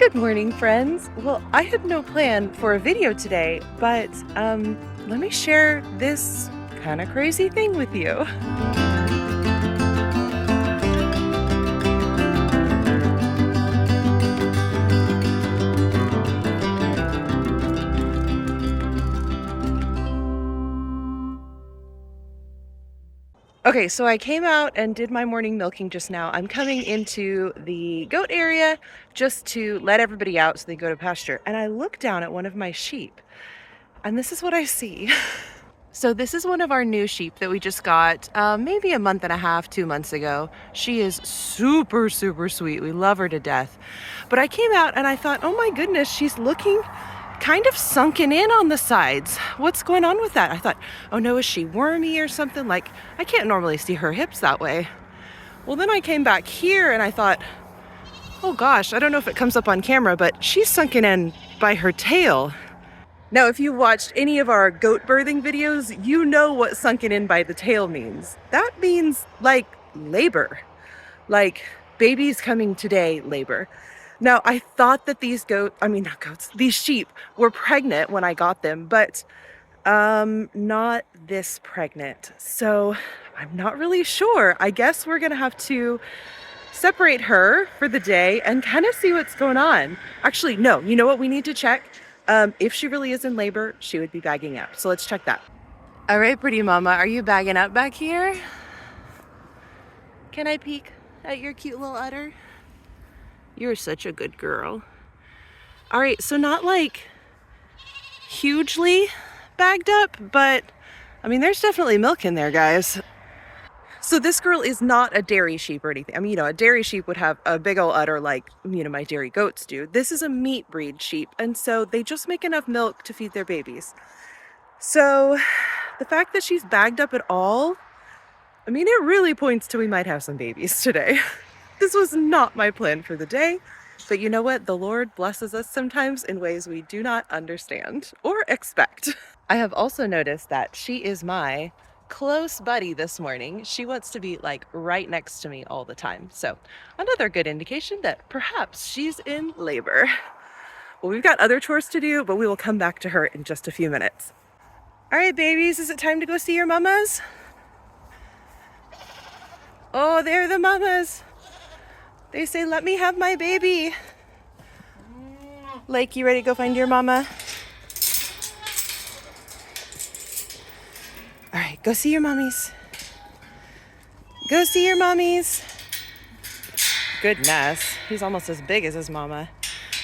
Good morning, friends. Well, I had no plan for a video today, but let me share this kind of crazy thing with you. Okay, so I came out and did my morning milking just now. I'm coming into the goat area just to let everybody out so they go to pasture. And I look down at one of my sheep, and this is what I see. So this is one of our new sheep that we just got maybe a month and a half, 2 months ago. She is super, super sweet. We love her to death. But I came out and I thought, oh my goodness, she's looking kind of sunken in on the sides. What's going on with that? I thought, oh no, is she wormy or something? Like, I can't normally see her hips that way. Well, then I came back here and I thought, oh gosh, I don't know if it comes up on camera, but she's sunken in by her tail. Now, if you watched any of our goat birthing videos, you know what sunken in by the tail means. That means like labor, like babies coming today labor. Now, I thought that these sheep were pregnant when I got them, but not this pregnant. So I'm not really sure. I guess we're gonna have to separate her for the day and kind of see what's going on. Actually, no, you know what we need to check? If she really is in labor, she would be bagging up. So let's check that. All right, pretty mama, are you bagging up back here? Can I peek at your cute little udder? You're such a good girl. All right, so not like hugely bagged up, but I mean, there's definitely milk in there, guys. So this girl is not a dairy sheep or anything. I mean, a dairy sheep would have a big old udder like, my dairy goats do. This is a meat breed sheep, and so they just make enough milk to feed their babies. So the fact that she's bagged up at all, I mean, it really points to we might have some babies today. This was not my plan for the day, but you know what? The Lord blesses us sometimes in ways we do not understand or expect. I have also noticed that she is my close buddy this morning. She wants to be like right next to me all the time. So another good indication that perhaps she's in labor. Well, we've got other chores to do, but we will come back to her in just a few minutes. All right, babies, is it time to go see your mamas? Oh, they're the mamas. They say, let me have my baby. Lake, you ready to go find your mama? All right, go see your mommies. Go see your mommies. Goodness, he's almost as big as his mama.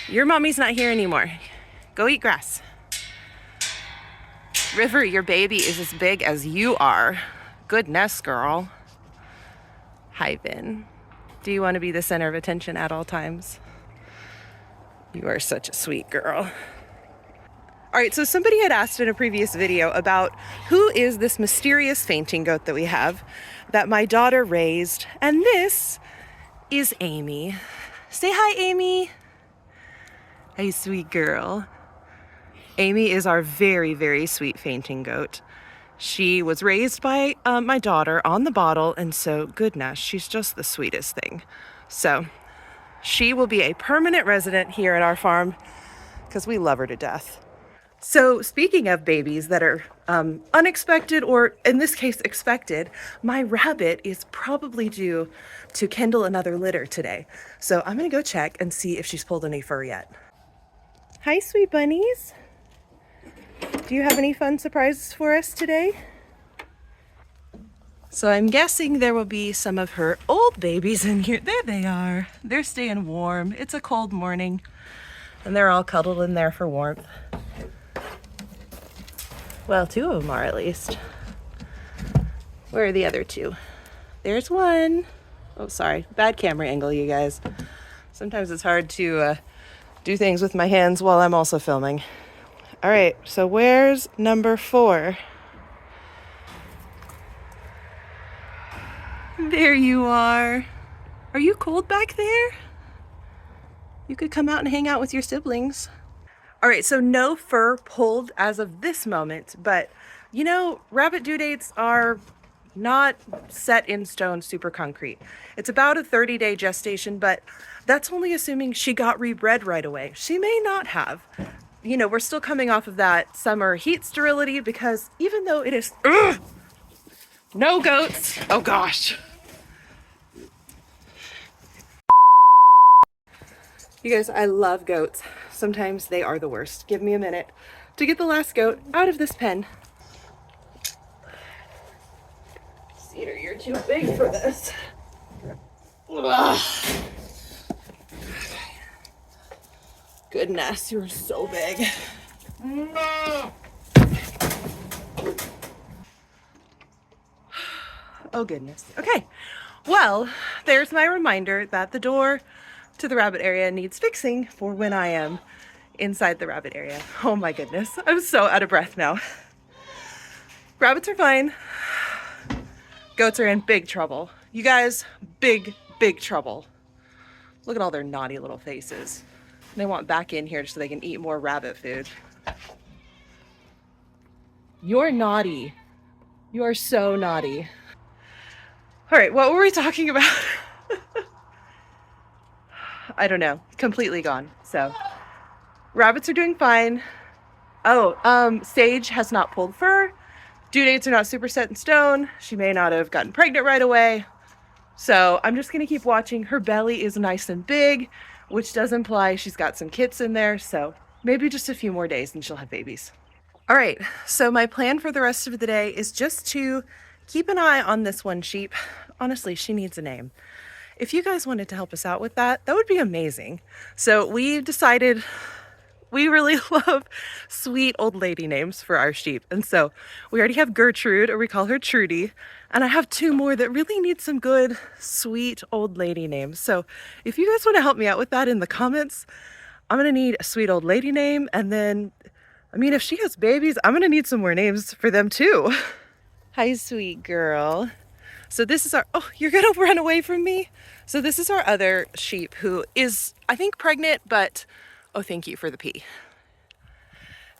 Your mommy's not here anymore. Go eat grass. River, your baby is as big as you are. Goodness, girl. Hi, Vin. Do you want to be the center of attention at all times? You are such a sweet girl. All right, so somebody had asked in a previous video about who is this mysterious fainting goat that we have that my daughter raised, and this is Amy. Say hi, Amy. Hey, sweet girl. Amy is our very, very sweet fainting goat. She was raised by my daughter on the bottle, and so goodness, she's just the sweetest thing. So she will be a permanent resident here at our farm because we love her to death. So speaking of babies that are unexpected, or in this case expected, my rabbit is probably due to kindle another litter today. So I'm gonna go check and see if she's pulled any fur yet. Hi, sweet bunnies. Do you have any fun surprises for us today? So I'm guessing there will be some of her old babies in here. There they are. They're staying warm. It's a cold morning and they're all cuddled in there for warmth. Well, two of them are at least. Where are the other two? There's one. Oh, sorry. Bad camera angle, you guys. Sometimes it's hard to do things with my hands while I'm also filming. All right, so where's number 4? There you are. Are you cold back there? You could come out and hang out with your siblings. All right, so no fur pulled as of this moment, but rabbit due dates are not set in stone, super concrete. It's about a 30-day gestation, but that's only assuming she got rebred right away. She may not have. You know, we're still coming off of that summer heat sterility because even though it is, no goats. Oh gosh. You guys, I love goats. Sometimes they are the worst. Give me a minute to get the last goat out of this pen. Cedar, you're too big for this. Ugh. Goodness, you're so big. Oh goodness. Okay. Well, there's my reminder that the door to the rabbit area needs fixing for when I am inside the rabbit area. Oh my goodness. I'm so out of breath now. Rabbits are fine. Goats are in big trouble. You guys, big trouble. Look at all their naughty little faces. They want back in here so they can eat more rabbit food. You're naughty. You are so naughty. All right, what were we talking about? I don't know. Completely gone. So, rabbits are doing fine. Oh, Sage has not pulled fur. Due dates are not super set in stone. She may not have gotten pregnant right away. So I'm just going to keep watching. Her belly is nice and big, which does imply she's got some kits in there. So maybe just a few more days and she'll have babies. All right. So my plan for the rest of the day is just to keep an eye on this one sheep. Honestly, she needs a name. If you guys wanted to help us out with that, that would be amazing. So we decided we really love sweet old lady names for our sheep. And so we already have Gertrude, or we call her Trudy. And I have two more that really need some good, sweet old lady names. So if you guys want to help me out with that in the comments, I'm going to need a sweet old lady name. And then, I mean, if she has babies, I'm going to need some more names for them too. Hi, sweet girl. So this is our, oh, you're going to run away from me? So this is our other sheep who is, I think, pregnant, but oh, thank you for the pee.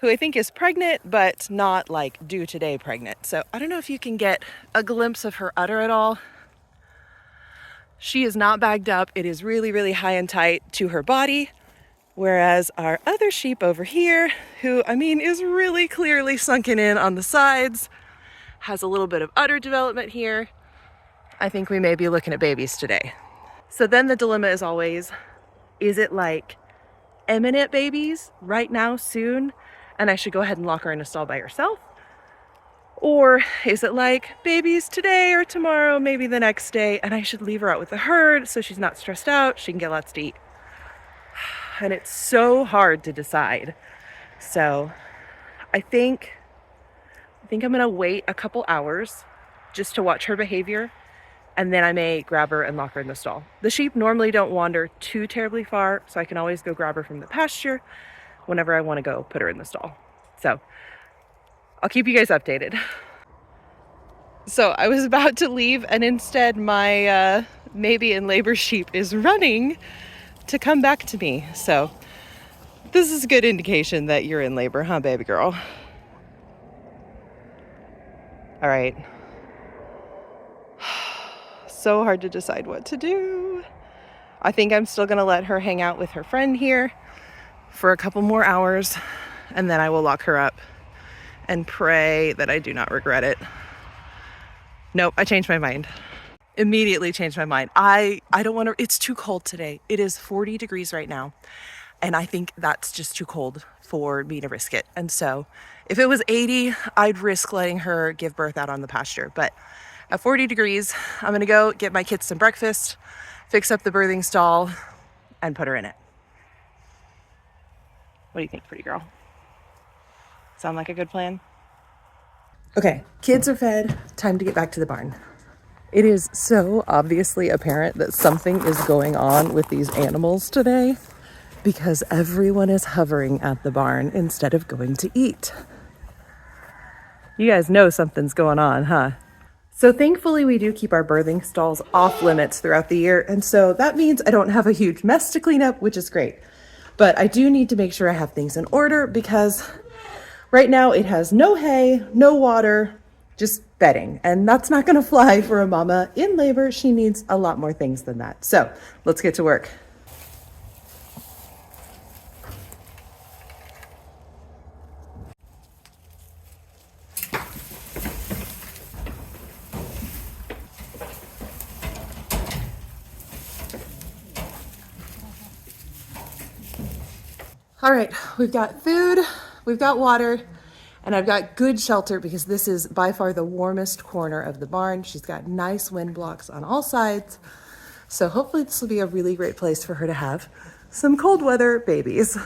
Who I think is pregnant, but not like due today pregnant. So I don't know if you can get a glimpse of her udder at all. She is not bagged up. It is really high and tight to her body. Whereas our other sheep over here, who I mean is really clearly sunken in on the sides, has a little bit of udder development here. I think we may be looking at babies today. So then the dilemma is always, is it like imminent babies right now soon and I should go ahead and lock her in a stall by herself? Or is it like babies today or tomorrow, maybe the next day, and I should leave her out with the herd so she's not stressed out, she can get lots to eat? And it's so hard to decide. So I think I'm gonna wait a couple hours just to watch her behavior, and then I may grab her and lock her in the stall. The sheep normally don't wander too terribly far, so I can always go grab her from the pasture whenever I want to go put her in the stall. So I'll keep you guys updated. So I was about to leave, and instead my maybe in labor sheep is running to come back to me. So this is a good indication that you're in labor, huh, baby girl? All right. So hard to decide what to do. I think I'm still gonna let her hang out with her friend here for a couple more hours, and then I will lock her up and pray that I do not regret it. Nope, I changed my mind. Immediately changed my mind. I don't want to, it's too cold today. It is 40 degrees right now, and I think that's just too cold for me to risk it. And so if it was 80, I'd risk letting her give birth out on the pasture. But at 40 degrees, I'm gonna go get my kids some breakfast, fix up the birthing stall, and put her in it. What do you think, pretty girl? Sound like a good plan? Okay, kids are fed, time to get back to the barn. It is so obviously apparent that something is going on with these animals today because everyone is hovering at the barn instead of going to eat. You guys know something's going on, huh? So thankfully we do keep our birthing stalls off limits throughout the year, and so that means I don't have a huge mess to clean up, which is great. But I do need to make sure I have things in order because right now it has no hay, no water, just bedding. And that's not going to fly for a mama in labor. She needs a lot more things than that. So let's get to work. All right, we've got food, we've got water, and I've got good shelter because this is by far the warmest corner of the barn. She's got nice wind blocks on all sides. So hopefully this will be a really great place for her to have some cold weather babies.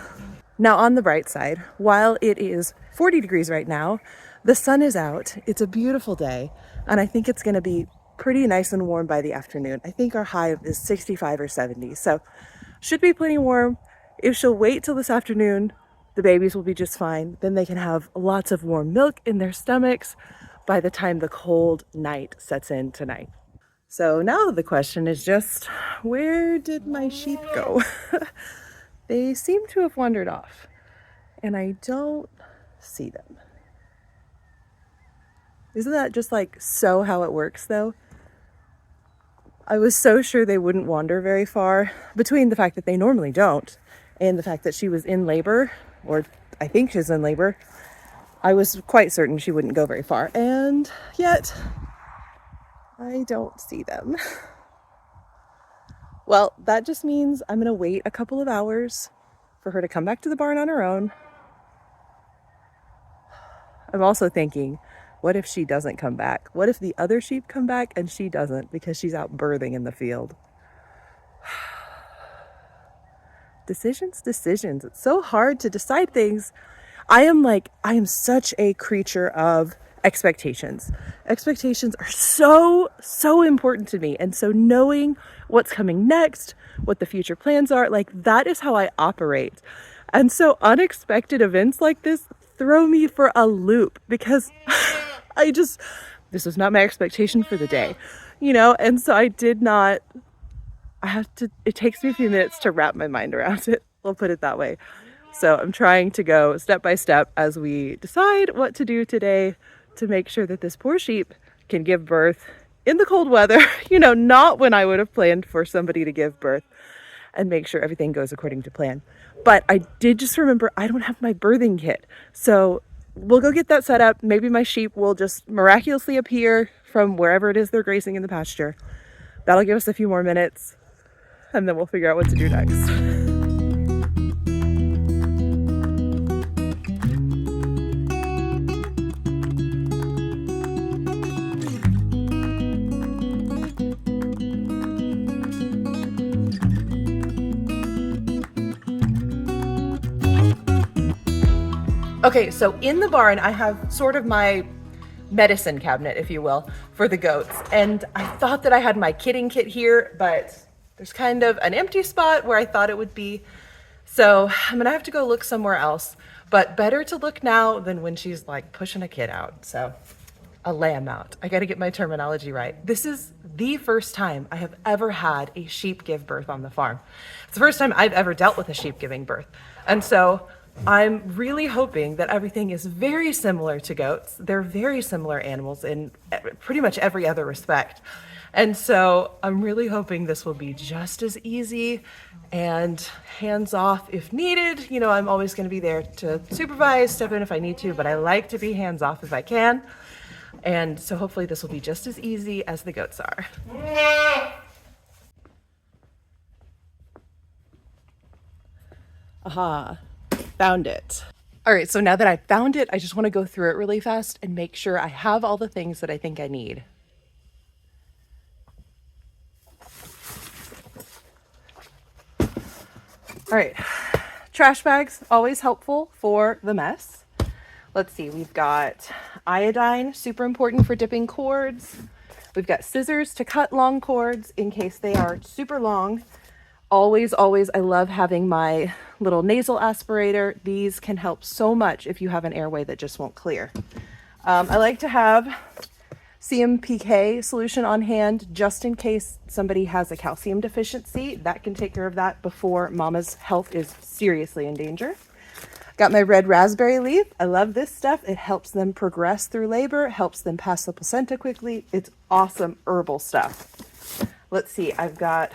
Now on the bright side, while it is 40 degrees right now, the sun is out. It's a beautiful day, and I think it's gonna be pretty nice and warm by the afternoon. I think our high is 65 or 70, so should be plenty warm. If she'll wait till this afternoon, the babies will be just fine. Then they can have lots of warm milk in their stomachs by the time the cold night sets in tonight. So now the question is just, where did my sheep go? They seem to have wandered off, and I don't see them. Isn't that just like so how it works though? I was so sure they wouldn't wander very far, between the fact that they normally don't and the fact that she was in labor, or I think she's in labor. I was quite certain she wouldn't go very far, and yet I don't see them. Well, that just means I'm gonna wait a couple of hours for her to come back to the barn on her own. I'm also thinking, what if she doesn't come back? What if the other sheep come back and she doesn't because she's out birthing in the field? Decisions. It's so hard to decide things. I am such a creature of expectations. Expectations are so important to me. And so knowing what's coming next, what the future plans are, like that is how I operate. And so unexpected events like this throw me for a loop because this was not my expectation for the day, and so it takes me a few minutes to wrap my mind around it. We'll put it that way. So I'm trying to go step by step as we decide what to do today to make sure that this poor sheep can give birth in the cold weather, not when I would have planned for somebody to give birth, and make sure everything goes according to plan. But I did just remember I don't have my birthing kit. So we'll go get that set up. Maybe my sheep will just miraculously appear from wherever it is they're grazing in the pasture. That'll give us a few more minutes, and then we'll figure out what to do next. Okay, so in the barn, I have sort of my medicine cabinet, if you will, for the goats. And I thought that I had my kidding kit here, but there's kind of an empty spot where I thought it would be. So I'm gonna have to go look somewhere else, but better to look now than when she's like pushing a kid out. So a lamb out. I gotta get my terminology right. This is the first time I have ever had a sheep give birth on the farm. It's the first time I've ever dealt with a sheep giving birth. And so I'm really hoping that everything is very similar to goats. They're very similar animals in pretty much every other respect. And so I'm really hoping this will be just as easy and hands off if needed. I'm always going to be there to supervise, step in if I need to, but I like to be hands off if I can. And so hopefully this will be just as easy as the goats are. Aha. Found it. All right, so now that I found it, I just want to go through it really fast and make sure I have all the things that I think I need. All right, trash bags, always helpful for the mess. Let's see, we've got iodine, super important for dipping cords. We've got scissors to cut long cords in case they are super long. Always, I love having my little nasal aspirator. These can help so much if you have an airway that just won't clear. I like to have CMPK solution on hand just in case somebody has a calcium deficiency. That can take care of that before mama's health is seriously in danger. Got my red raspberry leaf. I love this stuff. It helps them progress through labor, helps them pass the placenta quickly. It's awesome herbal stuff. Let's see, I got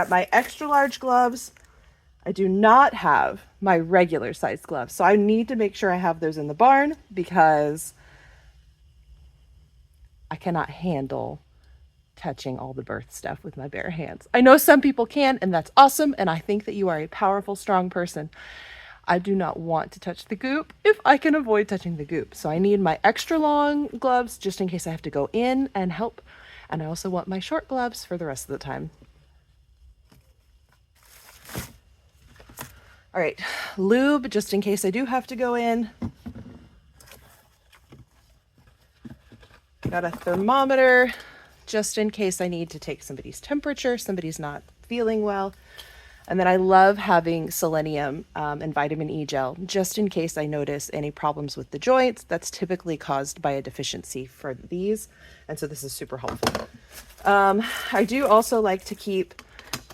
my extra large gloves. I do not have my regular size gloves, so I need to make sure I have those in the barn because I cannot handle touching all the birth stuff with my bare hands. I know some people can, and that's awesome, and I think that you are a powerful, strong person. I do not want to touch the goop if I can avoid touching the goop. So I need my extra long gloves just in case I have to go in and help. And I also want my short gloves for the rest of the time. All right, lube just in case I do have to go in. Got a thermometer just in case I need to take somebody's temperature, somebody's not feeling well. And then I love having selenium and vitamin E gel just in case I notice any problems with the joints. That's typically caused by a deficiency for these. And so this is super helpful. I do also like to keep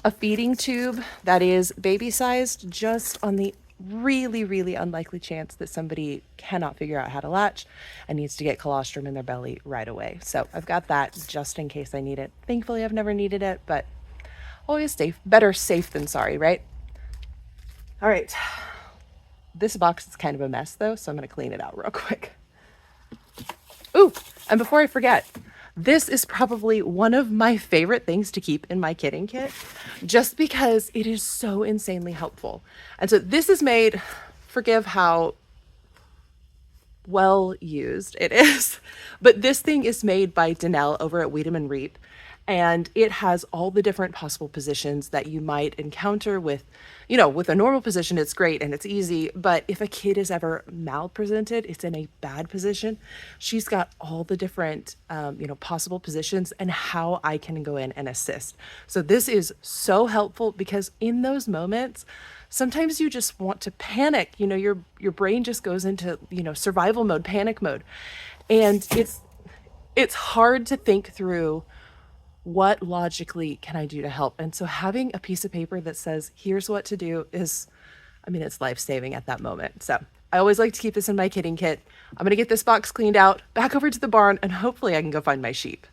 a feeding tube that is baby sized, just on the really, really unlikely chance that somebody cannot figure out how to latch and needs to get colostrum in their belly right away. So I've got that just in case I need it. Thankfully, I've never needed it, but always safe. Better safe than sorry, right? All right. This box is kind of a mess though, so I'm going to clean it out real quick. Ooh, and before I forget, this is probably one of my favorite things to keep in my kidding kit, just because it is so insanely helpful. And so this is made, forgive how well used it is, but this thing is made by Danelle over at Wiedemann Reap. And it has all the different possible positions that you might encounter with, with a normal position, it's great and it's easy. But if a kid is ever malpresented, it's in a bad position. She's got all the different, possible positions and how I can go in and assist. So this is so helpful because in those moments, sometimes you just want to panic. Your brain just goes into, survival mode, panic mode. And it's hard to think through what logically can I do to help? And so having a piece of paper that says, here's what to do it's life-saving at that moment. So I always like to keep this in my kidding kit. I'm going to get this box cleaned out, back over to the barn, and hopefully I can go find my sheep.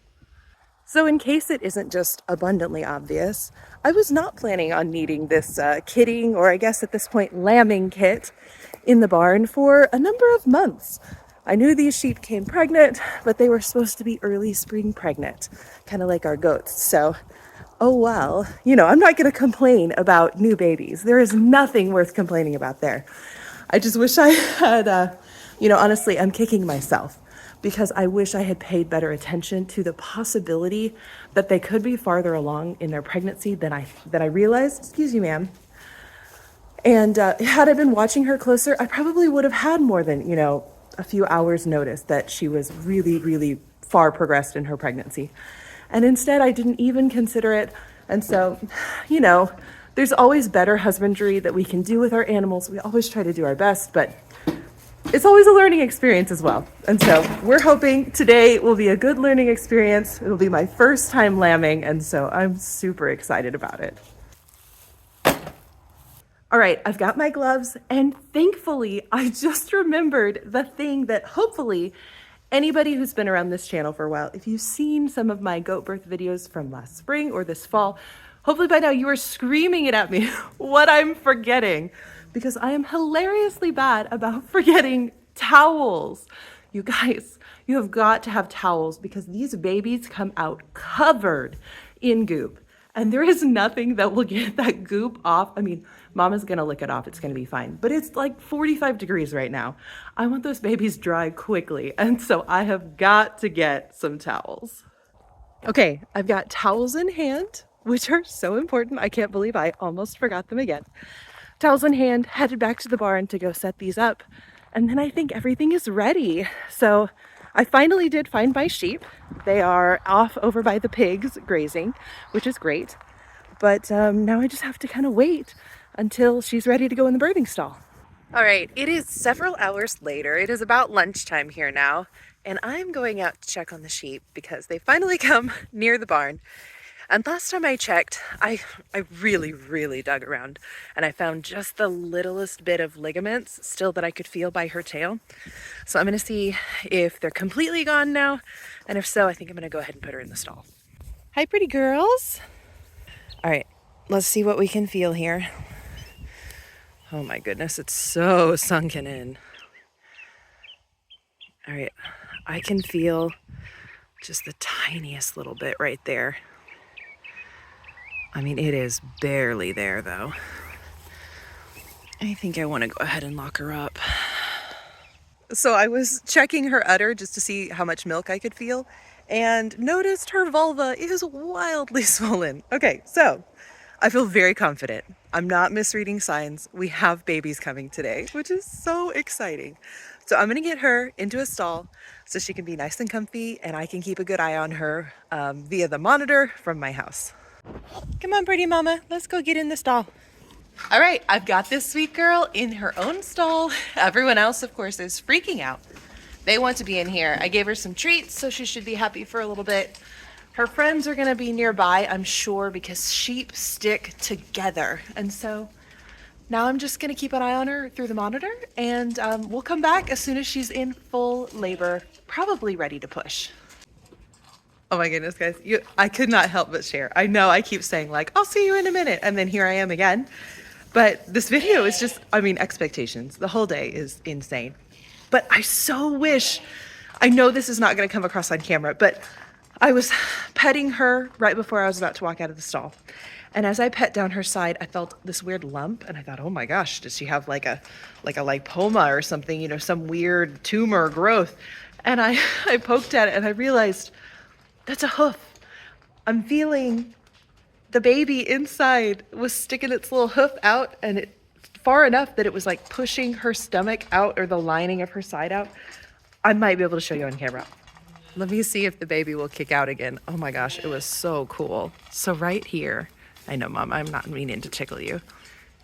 So in case it isn't just abundantly obvious, I was not planning on needing this kidding, or I guess at this point, lambing kit in the barn for a number of months. I knew these sheep came pregnant, but they were supposed to be early spring pregnant, kind of like our goats. So, oh well, I'm not going to complain about new babies. There is nothing worth complaining about there. I just wish I had, honestly, I'm kicking myself because I wish I had paid better attention to the possibility that they could be farther along in their pregnancy than I realized. Excuse you, ma'am. And had I been watching her closer, I probably would have had more than, a few hours notice that she was really, really far progressed in her pregnancy. And instead, I didn't even consider it. And so, there's always better husbandry that we can do with our animals. We always try to do our best, but it's always a learning experience as well. And so we're hoping today will be a good learning experience. It'll be my first time lambing, and so I'm super excited about it. All right, I've got my gloves, and thankfully, I just remembered the thing that hopefully anybody who's been around this channel for a while, if you've seen some of my goat birth videos from last spring or this fall, hopefully by now you are screaming it at me what I'm forgetting, because I am hilariously bad about forgetting towels. You guys, you have got to have towels because these babies come out covered in goop. And there is nothing that will get that goop off. Mama's gonna lick it off, it's gonna be fine. But it's like 45 degrees right now. I want those babies dry quickly. And so I have got to get some towels. Okay, I've got towels in hand, which are so important. I can't believe I almost forgot them again. Towels in hand, headed back to the barn to go set these up. And then I think everything is ready. So I finally did find my sheep. They are off over by the pigs grazing, which is great. But now I just have to kind of wait until she's ready to go in the birthing stall. All right, it is several hours later. It is about lunchtime here now, and I'm going out to check on the sheep because they finally come near the barn. And last time I checked, I really dug around and I found just the littlest bit of ligaments still that I could feel by her tail. So I'm gonna see if they're completely gone now. And if so, I think I'm gonna go ahead and put her in the stall. Hi, pretty girls. All right, let's see what we can feel here. Oh my goodness, it's so sunken in. All right, I can feel just the tiniest little bit right there. I mean, it is barely there though. I think I want to go ahead and lock her up. So I was checking her udder just to see how much milk I could feel and noticed her vulva is wildly swollen. Okay, so I feel very confident. I'm not misreading signs. We have babies coming today, which is so exciting. So I'm gonna get her into a stall so she can be nice and comfy and I can keep a good eye on her via the monitor from my house. Come on, pretty mama, let's go get in the stall. All right, I've got this sweet girl in her own stall. Everyone else, of course, is freaking out. They want to be in here. I gave her some treats, so she should be happy for a little bit. Her friends are gonna be nearby, I'm sure, because sheep stick together. And so now I'm just gonna keep an eye on her through the monitor, and we'll come back as soon as she's in full labor, probably ready to push. Oh my goodness, guys, I could not help but share. I know I keep saying like, I'll see you in a minute, and then here I am again. But this video is just, I mean, expectations. The whole day is insane. But I so wish, I know this is not gonna come across on camera, but I was petting her right before I was about to walk out of the stall. And as I pet down her side, I felt this weird lump and I thought, oh my gosh, does she have like a lipoma or something, you know, some weird tumor growth? And I poked at it and I realized that's a hoof. I'm feeling the baby inside was sticking its little hoof out and it far enough that it was like pushing her stomach out or the lining of her side out. I might be able to show you on camera. Let me see if the baby will kick out again. Oh my gosh, it was so cool. So right here, I know, Mom, I'm not meaning to tickle you.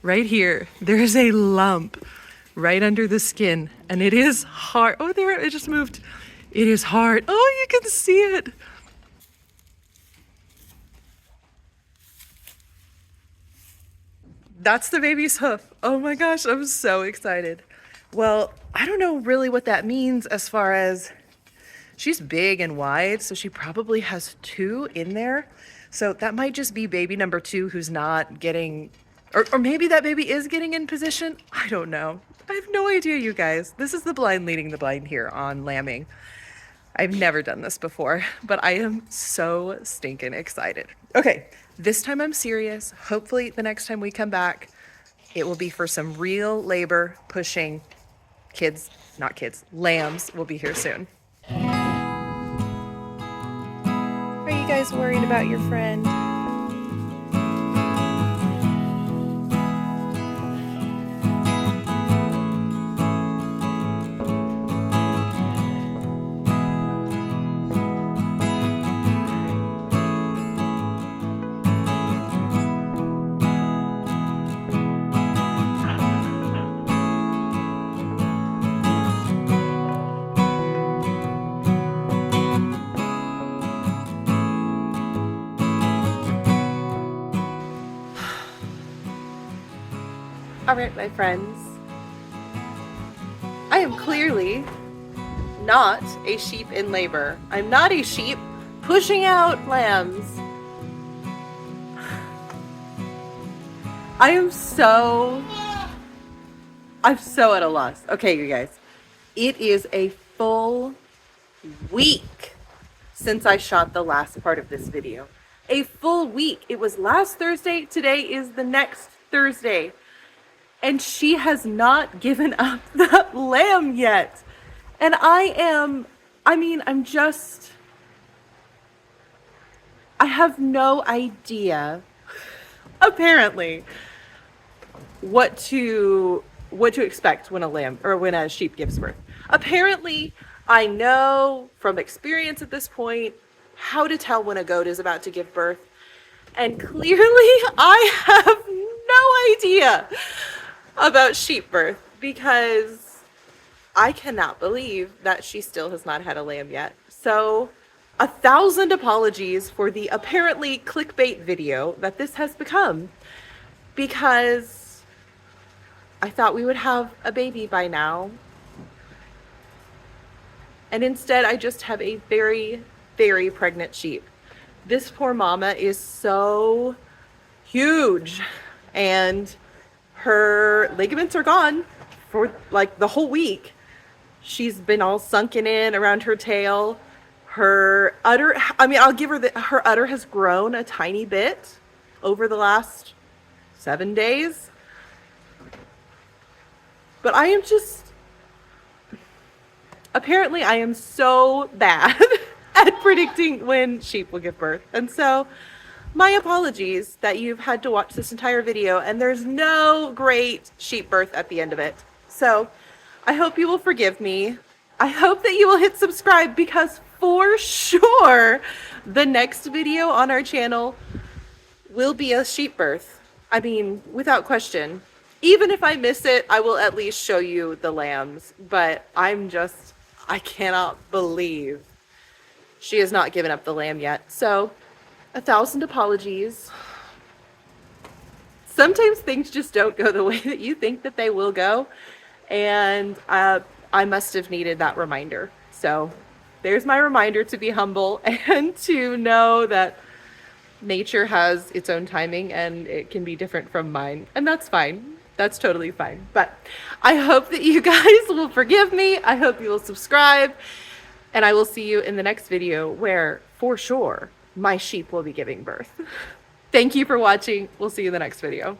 Right here, there's a lump right under the skin and it is hard. Oh, there, it just moved. It is hard. Oh, you can see it. That's the baby's hoof. Oh my gosh, I'm so excited. Well, I don't know really what that means as far as she's big and wide, so she probably has two in there. So that might just be baby number two who's not getting, or maybe that baby is getting in position. I don't know. I have no idea, you guys. This is the blind leading the blind here on lambing. I've never done this before, but I am so stinking excited. Okay, this time I'm serious. Hopefully the next time we come back, it will be for some real labor pushing. Kids, not kids, lambs will be here soon. Are you guys worried about your friend? All right, my friends, I am clearly not a sheep in labor. I'm not a sheep pushing out lambs. I'm so at a loss. Okay, you guys, it is a full week since I shot the last part of this video. A full week. It was last Thursday. Today is the next Thursday. And she has not given up that lamb yet. And I have no idea, apparently, what to expect when a sheep gives birth. Apparently, I know from experience at this point how to tell when a goat is about to give birth. And clearly, I have no idea about sheep birth because I cannot believe that she still has not had a lamb yet. So 1,000 apologies for the apparently clickbait video that this has become, because I thought we would have a baby by now. And instead, I just have a very, very pregnant sheep. This poor mama is so huge, and her ligaments are gone for like the whole week. She's been all sunken in around her tail. Her udder, I mean, I'll give her that her udder has grown a tiny bit over the last 7 days. But I am just, apparently I am so bad at predicting when sheep will give birth. And so my apologies that you've had to watch this entire video and there's no great sheep birth at the end of it. So I hope you will forgive me. I hope that you will hit subscribe, because for sure the next video on our channel will be a sheep birth. I mean, without question. Even if I miss it, I will at least show you the lambs. But I cannot believe she has not given up the lamb yet. So 1,000 apologies. Sometimes things just don't go the way that you think that they will go. And I must have needed that reminder. So there's my reminder to be humble and to know that nature has its own timing and it can be different from mine. And that's fine. That's totally fine. But I hope that you guys will forgive me. I hope you will subscribe. And I will see you in the next video where, for sure, my sheep will be giving birth. Thank you for watching. We'll see you in the next video.